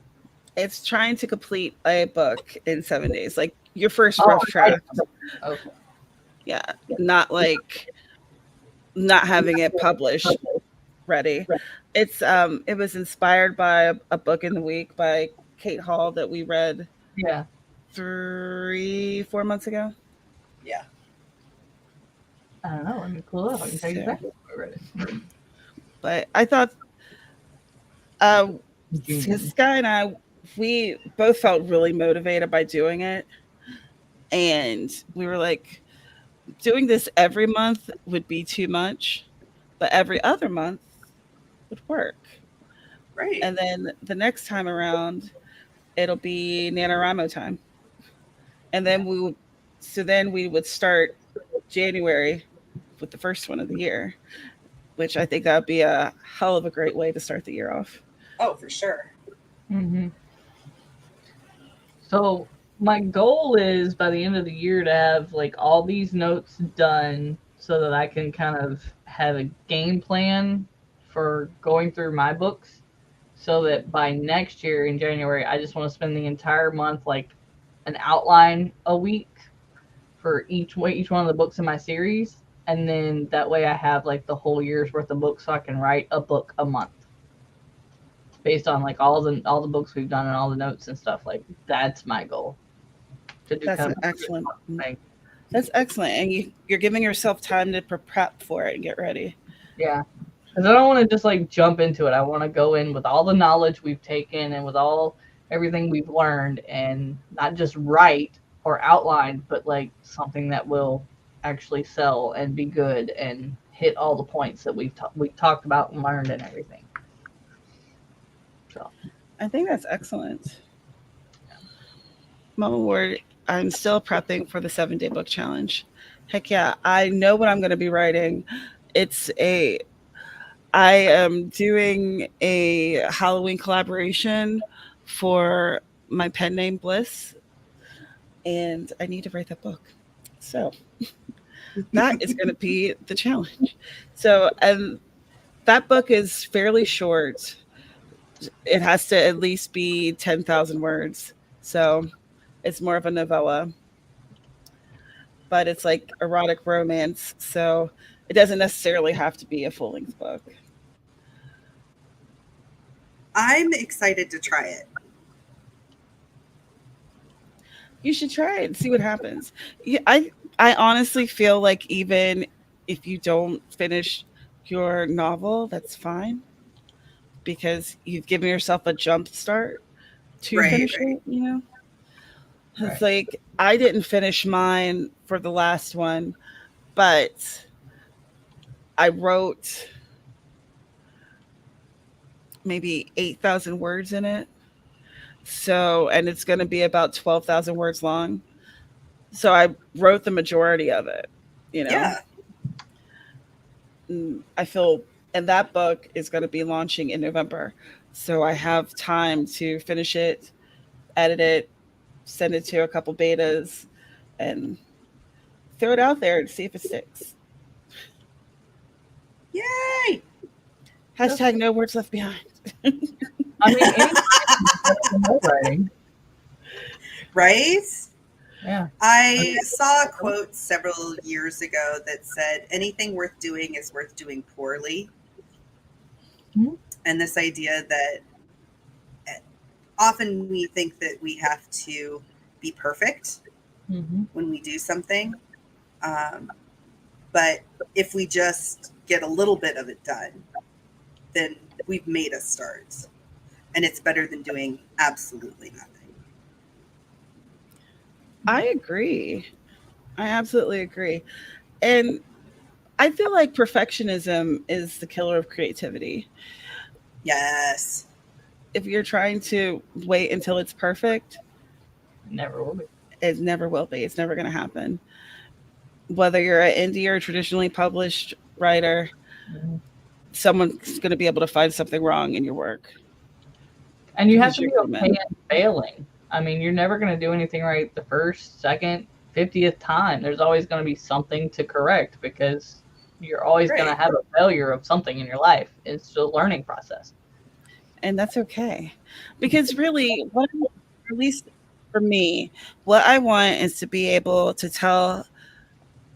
It's trying to complete a book in 7 days, like your first Oh, rough draft. okay. Yeah, not like not having it published ready. It was inspired by a book in the week by Kate Hall that we read Yeah. 3-4 months ago. Yeah. I don't know. Let me pull it up. I can tell you So, exactly what I read it. but I thought uh June. Sky and I, we both felt really motivated by doing it, and we were like, doing this every month would be too much, but every other month would work. Right. And then the next time around, it'll be NaNoWriMo time. And then we would start January with the first one of the year, which I think that would be a hell of a great way to start the year off. Oh, for sure. Mm-hmm. So my goal is by the end of the year to have like all these notes done so that I can kind of have a game plan for going through my books, so that by next year in January I just want to spend the entire month like an outline a week for each one of the books in my series, and then that way I have like the whole year's worth of books, so I can write a book a month based on like all the books we've done and all the notes and stuff. Like that's my goal. To do That's kind an of excellent. thing. That's excellent, and you're giving yourself time to prep for it and get ready. Yeah, because I don't want to just like jump into it. I want to go in with all the knowledge we've taken and with everything we've learned, and not just write or outline, but like something that will actually sell and be good and hit all the points that we've talked about and learned and everything. So I think that's excellent. Mama Ward, I'm still prepping for the 7-day book challenge. Heck yeah, I know what I'm going to be writing. It's a I am doing a Halloween collaboration for my pen name Bliss, and I need to write that book. So that is going to be the challenge. So, and that book is fairly short. It has to at least be 10,000 words. So it's more of a novella, but it's like erotic romance. So it doesn't necessarily have to be a full length book. I'm excited to try it. You should try it and see what happens. Yeah, I honestly feel like even if you don't finish your novel, that's fine because you've given yourself a jump start to Right, finish right. it, you know? It's right. like I didn't finish mine for the last one, but I wrote maybe 8,000 words in it. So, and it's going to be about 12,000 words long. So I wrote the majority of it, you know? Yeah. I feel, and that book is going to be launching in November. So I have time to finish it, edit it, send it to a couple betas, and throw it out there and see if it sticks. Yay! Hashtag no words left behind. I mean, anything writing. Right? Yeah. I saw a quote several years ago that said, anything worth doing is worth doing poorly. Mhm. And this idea that often we think that we have to be perfect when we do something. But if we just get a little bit of it done, then we've made a start. And it's better than doing absolutely nothing. I agree. I absolutely agree. And I feel like perfectionism is the killer of creativity. Yes. If you're trying to wait until it's perfect, Never will be. it never will be. It's never going to happen. Whether you're an indie or a traditionally published writer, Mhm. someone's going to be able to find something wrong in your work. And you have Because to be you're okay human. in failing. I mean, you're never going to do anything right the first, second, 50th time. There's always going to be something to correct because you're always going to Right. have a failure of something in your life. It's a learning process. And that's okay. Because really, at least for me, what I want is to be able to tell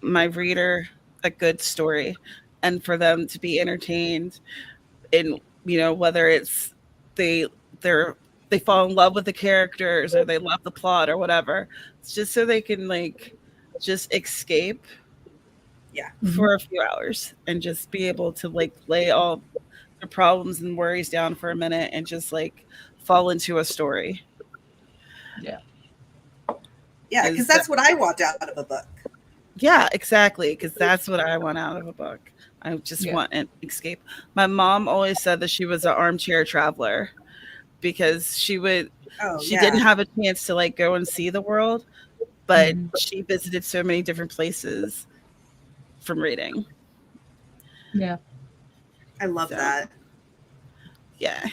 my reader a good story and for them to be entertained in, whether it's they they're they fall in love with the characters or they love the plot or whatever. It's just so they can like just escape Yeah. for a few hours and just be able to like lay all their problems and worries down for a minute and just like fall into a story. Yeah. Yeah, because Is that's what I want out of a book. Yeah, exactly, because that's what I want out of a book. I just Yeah. want an escape. My mom always said that she was an armchair traveler because Oh, she didn't yeah. have a chance to like go and see the world, but Mhm. she visited so many different places from reading. Yeah. I love So that. yeah,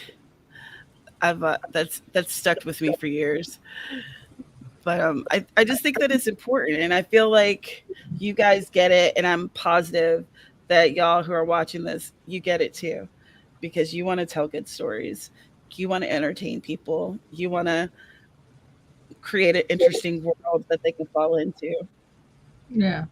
I've that's stuck with me for years. But I just think that it's important, and I feel like you guys get it, and I'm positive that y'all who are watching this, you get it too, because you want to tell good stories, you want to entertain people, you want to create an interesting world that they can fall into. Yeah.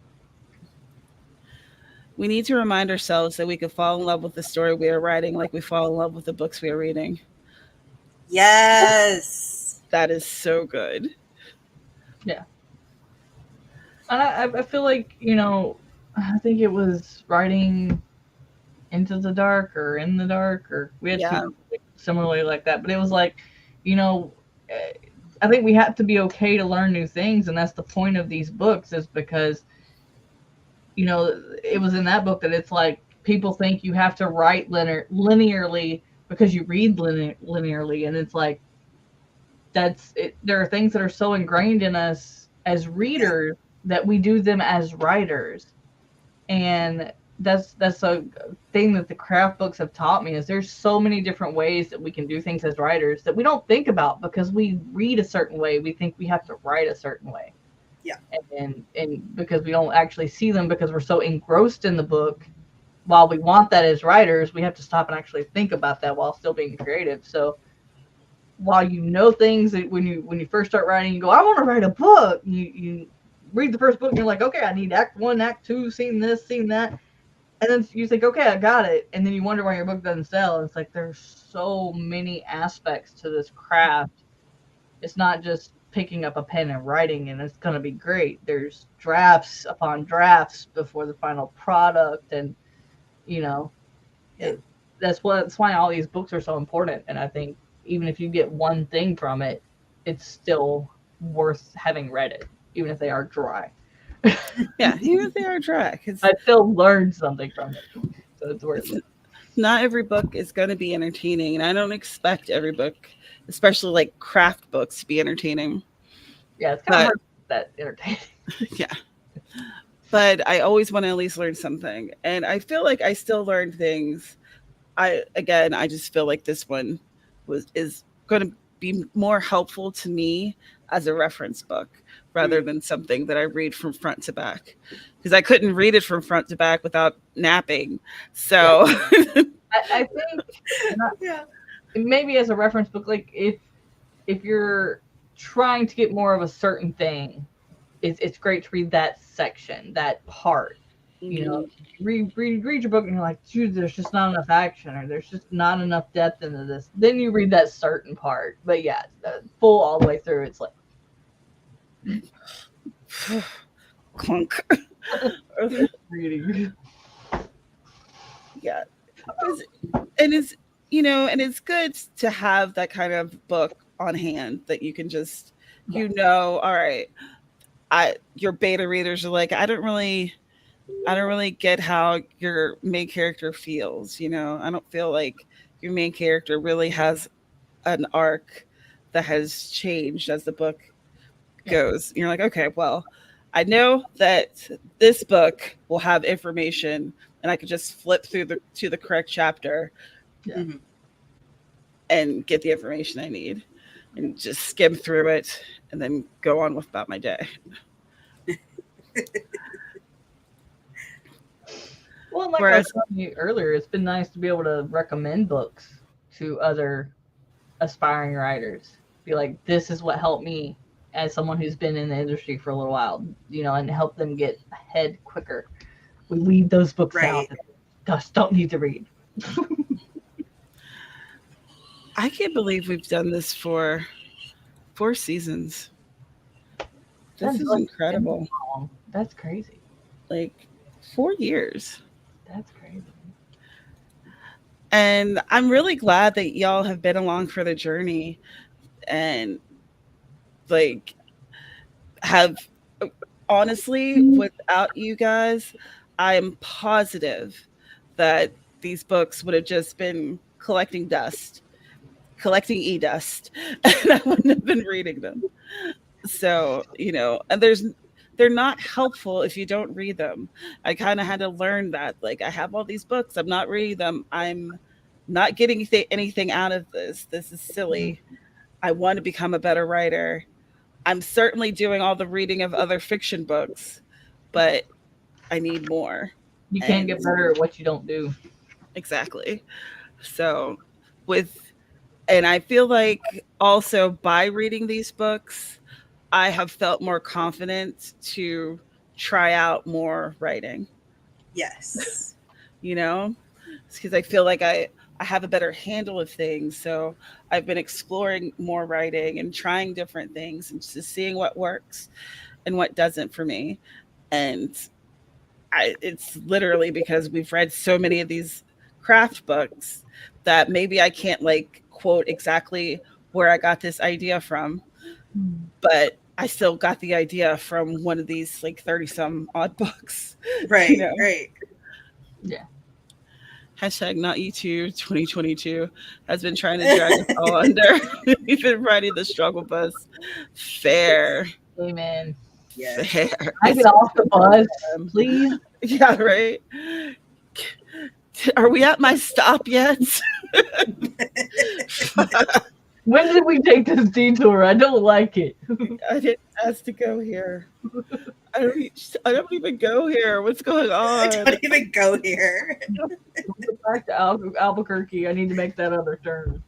We need to remind ourselves that we can fall in love with the story we are writing, like we fall in love with the books we are reading. Yes. That is so good. Yeah. And I feel like, I think it was writing Into the Dark or In the Dark, or we had Yeah, two similarly like that. But it was like, you know, I think we have to be okay to learn new things. And that's the point of these books, is because, it was in that book that it's like people think you have to write linearly because you read linearly. And it's like, that's it. There are things that are so ingrained in us as Yeah. readers that we do them as writers. And that's a thing that the craft books have taught me, is there's so many different ways that we can do things as writers that we don't think about because we read a certain way. We think we have to write a certain way. Yeah. And because we don't actually see them because we're so engrossed in the book, while we want that as writers, we have to stop and actually think about that while still being creative. So while things that when you first start writing, you go, I want to write a book. You read the first book and you're like, okay, I need act one, act two, scene this, scene that. And then you think, okay, I got it. And then you wonder why your book doesn't sell. It's like there's so many aspects to this craft. It's not just picking up a pen and writing and it's going to be great. There's drafts upon drafts before the final product. And, you know, Yeah. that's why all these books are so important. And I think even if you get one thing from it, it's still worth having read it, even if they are dry. yeah, even if they are dry, because I still learned something from it, so it's worth it's it. not every book is going to be entertaining, and I don't expect every book, especially like craft books, to be entertaining. Yeah, it's kind of But hard to get that entertaining. yeah, but I always want to at least learn something, and I feel like I still learned things. I just feel like this one is going to be more helpful to me as a reference book rather Mm. than something that I read from front to back, because I couldn't read it from front to back without napping. Yeah, So I think Yeah. maybe as a reference book, like if you're trying to get more of a certain thing, it's great to read that section, that part. You know, Mhm. read your book and you're like, dude, there's just not enough action, or there's just not enough depth into this. Then you read that certain part. But yeah, full all the way through, it's like Clunk. reading. Yeah. It's- and it's and it's good to have that kind of book on hand that you can just Yeah. all right, your beta readers are like, I don't really get how your main character feels, I don't feel like your main character really has an arc that has changed as the book Yeah. goes. You're like, okay, well, I know that this book will have information and I could just flip through to the correct chapter Yeah. Mhm. and get the information I need and just skim through it and then go on with about my day. Well, like I was Whereas, telling you earlier, it's been nice to be able to recommend books to other aspiring writers. Be like, this is what helped me as someone who's been in the industry for a little while, and help them get ahead quicker. We leave those books out Right. that they just don't need to read. I can't believe we've done this for 4 seasons. This That's is like incredible. long. That's crazy. Like 4 years. That's crazy. And I'm really glad that y'all have been along for the journey and like have honestly, without you guys, I am positive that these books would have just been collecting e-dust, and I wouldn't have been reading them. So, and they're not helpful if you don't read them. I kind of had to learn that. Like, I have all these books, I'm not reading them. I'm not getting anything out of this. This is silly. I want to become a better writer. I'm certainly doing all the reading of other fiction books, but I need more. You can't And get better at what you don't do. exactly. So, with, and I feel like also by reading these books, I have felt more confident to try out more writing, Yes. because I feel like I have a better handle of things. So I've been exploring more writing and trying different things and just seeing what works and what doesn't for me. And it's literally because we've read so many of these craft books that maybe I can't like quote exactly where I got this idea from, but I still got the idea from one of these like 30 some odd books, you Right. know. Right. Yeah. Hashtag not YouTube 2022 has been trying to drag us all under. We've been riding the struggle bus. Fair. Amen. Yes. Fair. I get off the bus, please. Yeah, right. Are we at my stop yet? When did we take this detour? I don't like it. I didn't ask to go here. I don't even go here. What's going I on? don't even go here. Back to Albuquerque. I need to make that other turn.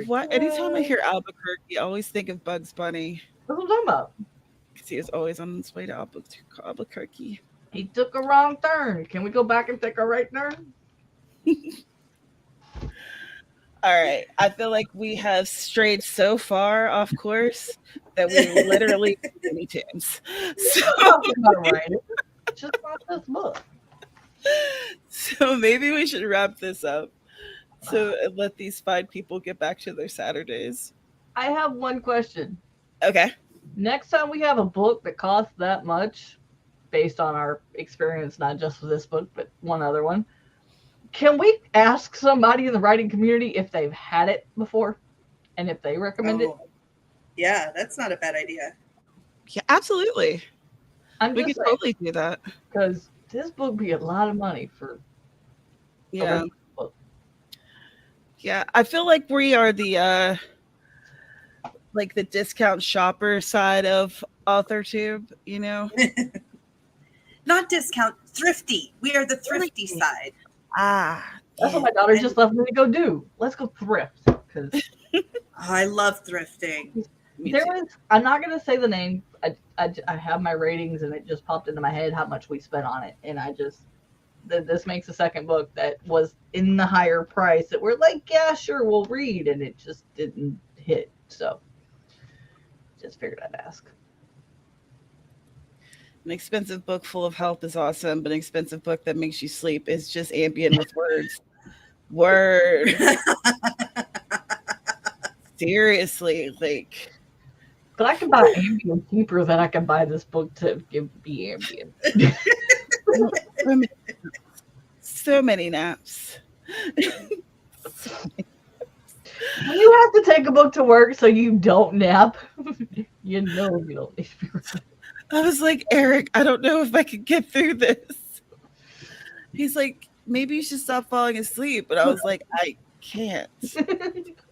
What? Anytime I hear Albuquerque, I always think of Bugs Bunny That's what I'm talking about. because he was always on his way to Albuquerque. He took a wrong turn. Can we go back and take a right turn? All right. I feel like we have strayed so far off course that we literally Looney Tunes. So, Just not this book. so maybe we should wrap this up. So let these fine people get back to their Saturdays. I have one question. Okay. Next time we have a book that costs that much, based on our experience, not just with this book, but one other one, can we ask somebody in the writing community if they've had it before and if they recommend it? Yeah, that's not a bad idea. Yeah, absolutely. I'm We just could totally do that. because this book would be a lot of money for a Yeah. regular book. Yeah. I feel like we are the like the discount shopper side of AuthorTube, Not discount, thrifty. We are the thrifty Thrifty. side. That's what yeah. my daughter just left me to go do. Let's go thrift. Because I love thrifting. Me there too. was, I'm not going to say the name. I have my ratings and it just popped into my head how much we spent on it. And I just, this makes a second book that was in the higher price that we're like, yeah, sure, we'll read. And it just didn't hit. So just figured I'd ask. An expensive book full of health is awesome, but an expensive book that makes you sleep is just ambient with words. Word. Seriously, like But I can buy ambient cheaper than I can buy this book to be ambient. so many naps. When you have to take a book to work so you don't nap, you know you don't need to be. I was like, Eric, I don't know if I could get through this. He's like, maybe you should stop falling asleep. But I was like, I can't.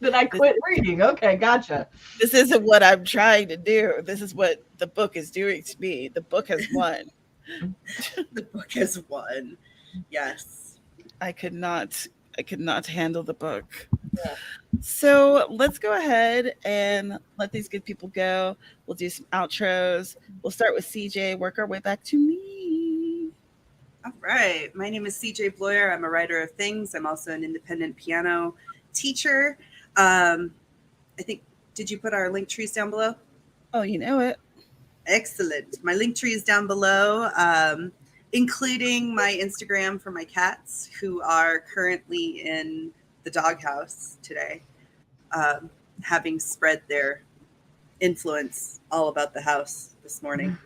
Then I quit reading. Okay, gotcha. This isn't what I'm trying to do. This is what the book is doing to me. The book has won. The book has won. Yes. I could not handle the book. Yeah. So let's go ahead and let these good people go. We'll do some outros. We'll start with CJ, work our way back to me. All right. My name is CJ Bloyer. I'm a writer of things. I'm also an independent piano teacher. I think, did you put our link trees down below? Oh, you know it. Excellent. My link tree is down below, including my Instagram for my cats who are currently in the doghouse today, having spread their influence all about the house this morning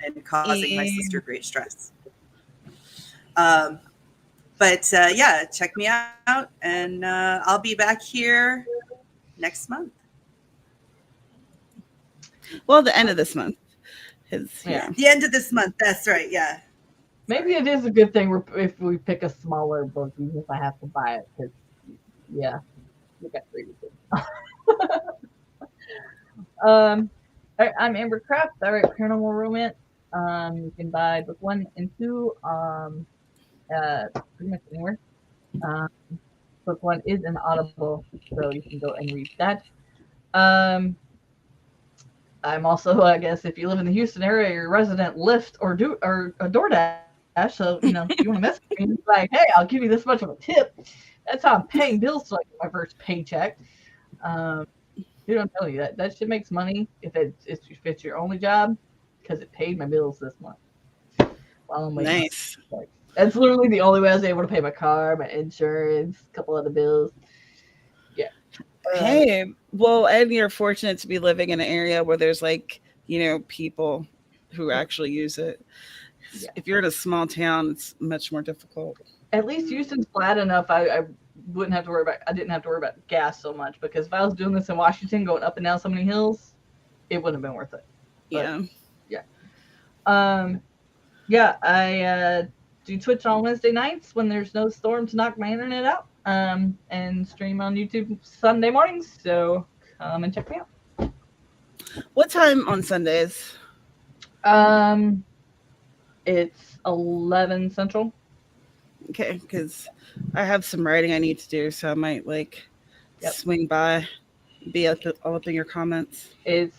and causing my sister great stress. But yeah, check me out, and I'll be back here next month. Well, the end of this month. Yeah. The end of this month. That's right. Yeah. Maybe it is a good thing if we pick a smaller book, even if I have to buy it. Because, yeah, we got 3 to do. I'm Amber Kraft. I write paranormal romance. You can buy book 1 and 2 pretty much anywhere. Book 1 is an Audible, so you can go and read that. I'm also, I guess, if you live in the Houston area, you're a resident Lyft or a DoorDash. So, you know, if you want to message me, like, hey, I'll give you this much of a tip. That's how I'm paying bills to like my first paycheck. You don't tell you that shit makes money if it's your only job, because it paid my bills this month. While I'm waiting. Nice. That's literally the only way I was able to pay my car, my insurance, a couple other bills. Yeah. Hey, well, and you're fortunate to be living in an area where there's like, you know, people who actually use it. Yeah. If you're in a small town, it's much more difficult. At least Houston's flat enough. I didn't have to worry about gas so much, because if I was doing this in Washington, going up and down so many hills, it wouldn't have been worth it. But, yeah. I do Twitch on Wednesday nights when there's no storm to knock my internet out, and stream on YouTube Sunday mornings. So come and check me out. What time on Sundays? It's 11 Central. Okay, because I have some writing I need to do, so I might swing by, be all up in your comments. It's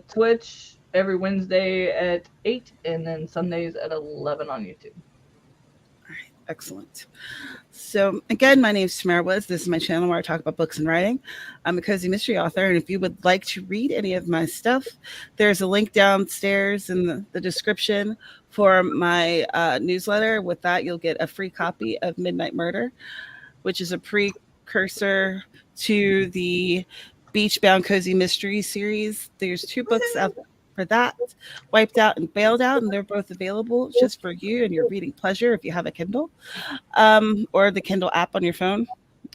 Twitch every Wednesday at 8, and then Sundays at 11 on YouTube. All right, excellent. So again, my name is Tamara Woods. This is my channel where I talk about books and writing. I'm a cozy mystery author, and if you would like to read any of my stuff, there's a link downstairs in the description for my newsletter. With that, you'll get a free copy of Midnight Murder, which is a precursor to the Beachbound Cozy Mystery series. There's 2 books out for that, Wiped Out and Bailed Out, and they're both available just for you and your reading pleasure if you have a Kindle, or the Kindle app on your phone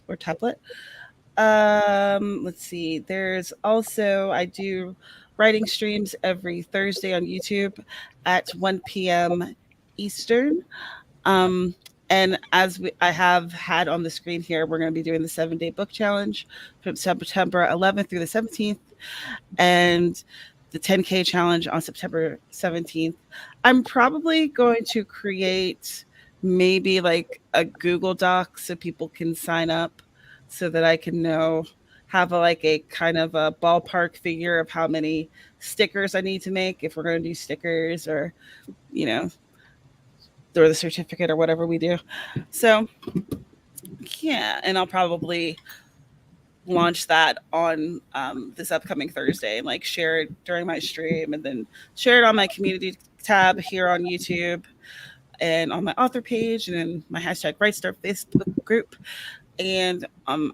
or tablet. Let's see. There's also, I do writing streams every Thursday on YouTube at 1 p.m. Eastern. And as I have had on the screen here, we're going to be doing the 7-day book challenge from September 11th through the 17th, and the 10K challenge on September 17th. I'm probably going to create maybe like a Google Doc so people can sign up so that I can know have a like a kind of a ballpark figure of how many stickers I need to make if we're going to do stickers or you know or the certificate or whatever we do. So yeah, and I'll probably launch that on this upcoming Thursday and like share it during my stream and then share it on my community tab here on YouTube and on my author page and in my hashtag Bright Star Facebook group and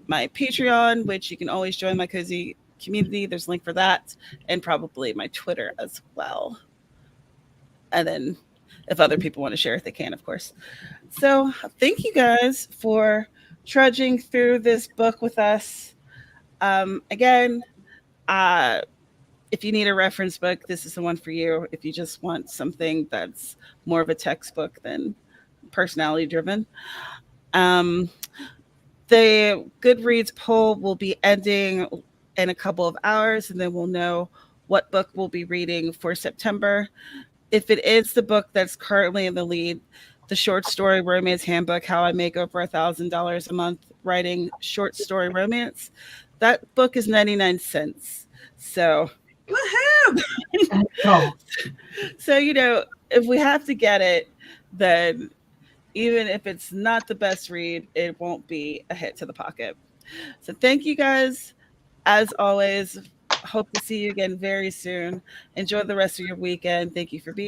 my Patreon, which you can always join my cozy community. There's a link for that and probably my Twitter as well. And then if other people want to share it, they can, of course. So thank you guys for trudging through this book with us. Again, uh, if you need a reference book, this is the one for you. If you just want something that's more of a textbook than personality driven. Um, the Goodreads poll will be ending in a couple of hours, and then we'll know what book we'll be reading for September. If it is the book that's currently in the lead, the short story romance handbook, How I Make Over $1,000 a Month Writing Short Story Romance, that book is 99 cents. So, Woohoo! Oh, so if we have to get it, then even if it's not the best read, it won't be a hit to the pocket. So thank you guys. As always, hope to see you again very soon. Enjoy the rest of your weekend. Thank you for being